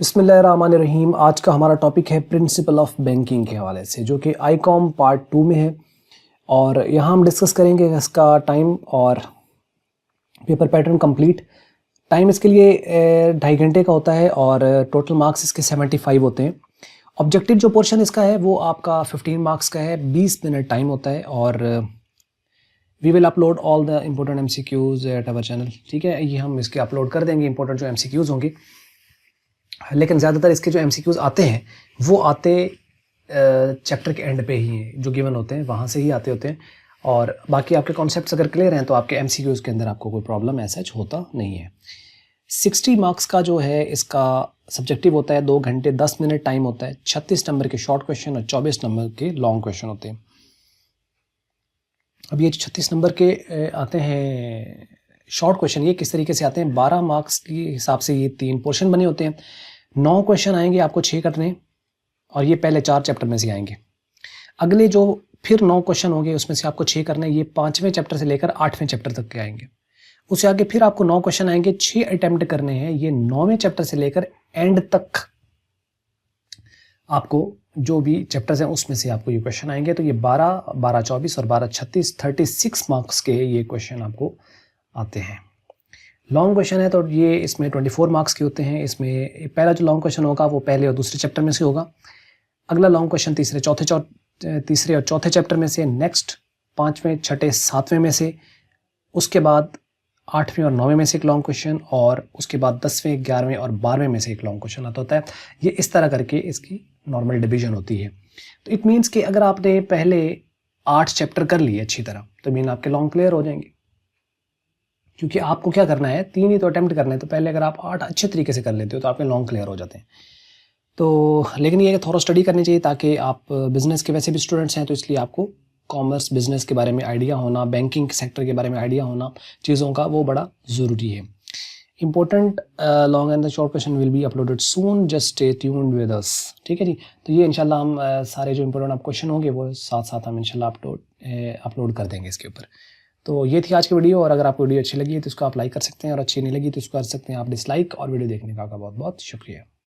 बिस्मिल्लाहिर्रहमानिर्रहीम। आज का हमारा टॉपिक है प्रिंसिपल ऑफ बैंकिंग के हवाले से, जो कि आईकॉम पार्ट 2 में है। और यहाँ हम डिस्कस करेंगे इसका टाइम और पेपर पैटर्न कंप्लीट। टाइम इसके लिए 2.5 घंटे का होता है और टोटल मार्क्स इसके 75 होते हैं। ऑब्जेक्टिव जो पोर्शन इसका है वो आपका 15 मार्क्स का है, 20 मिनट टाइम होता है और we will upload all the important MCQs at our channel. ठीक है, ये हम इसके अपलोड कर देंगे इम्पोर्टेंट जो MCQs होंगे। लेकिन ज़्यादातर इसके जो MCQs आते हैं वो आते चैप्टर के एंड पे ही हैं, जो गिवन होते हैं वहाँ से ही आते होते हैं। और बाकी आपके कॉन्सेप्ट्स अगर क्लियर हैं तो आपके MCQs के अंदर आपको कोई प्रॉब्लम ऐसा होता नहीं है। 60 मार्क्स का जो है इसका सब्जेक्टिव होता है, 2 घंटे 10 मिनट टाइम होता है। 36 नंबर के शॉर्ट क्वेश्चन और 24 नंबर के लॉन्ग क्वेश्चन होते हैं। अब ये 36 नंबर के आते हैं शॉर्ट क्वेश्चन, ये किस तरीके से आते हैं? 12 मार्क्स के हिसाब से ये 3 पोर्शन बने होते हैं। 9 क्वेश्चन आएंगे आपको 6 करने, और ये पहले 4 चैप्टर में से आएंगे। अगले जो फिर 9 क्वेश्चन होंगे उसमें से आपको 6 करने, ये 5वें चैप्टर से लेकर 8वें चैप्टर तक के आएंगे। उससे आगे फिर आपको 9 क्वेश्चन आएंगे, 6 अटेम्प्ट करने हैं। ये 9वें चैप्टर से लेकर एंड तक आपको जो भी चैप्टर्स हैं उसमें से आपको ये क्वेश्चन आएंगे। तो ये 12, 12, 24 और 12, 36, 36 मार्क्स के ये क्वेश्चन आपको आते हैं। लॉन्ग क्वेश्चन है तो ये इसमें 24 मार्क्स के होते हैं। इसमें पहला जो लॉन्ग क्वेश्चन होगा वो पहले और दूसरे चैप्टर में से होगा। अगला लॉन्ग क्वेश्चन तीसरे और चौथे चैप्टर में से, नेक्स्ट 5वें, 6ठे, 7वें में से, उसके बाद 8वें और 9वें में से एक लॉन्ग क्वेश्चन, और उसके बाद 10वें, 11वें और 12वें में से एक लॉन्ग क्वेश्चन आता होता है। ये इस तरह करके इसकी नॉर्मल डिवीजन होती है। तो इट मीन्स कि अगर आपने पहले 8 चैप्टर कर लिए अच्छी तरह तो मीन आपके लॉन्ग क्लियर हो जाएंगे, क्योंकि आपको क्या करना है, 3 ही तो अटेम्प्ट करना है। तो पहले अगर आप 8 अच्छे तरीके से कर लेते हो तो आपके लॉन्ग क्लियर हो जाते हैं। तो लेकिन ये थोड़ा स्टडी करनी चाहिए, ताकि आप बिज़नेस के वैसे भी स्टूडेंट्स हैं तो इसलिए आपको कॉमर्स बिज़नेस के बारे में आइडिया होना, बैंकिंग सेक्टर के बारे में आइडिया होना, चीज़ों का वो बड़ा ज़रूरी है। Important long and the short question will be uploaded soon, just stay tuned with us. ठीक है जी। तो ये इंशाल्लाह हम सारे जो इंपॉर्टेंट क्वेश्चन होंगे वो साथ साथ हम इंशाल्लाह अपलोड कर देंगे इसके ऊपर। तो ये थी आज की वीडियो, और अगर आपको वीडियो अच्छी लगी तो इसको आप लाइक कर सकते हैं, और अच्छी नहीं लगी तो इसको कर सकते हैं आप डिसलाइक। और वीडियो देखने का आपका बहुत बहुत शुक्रिया।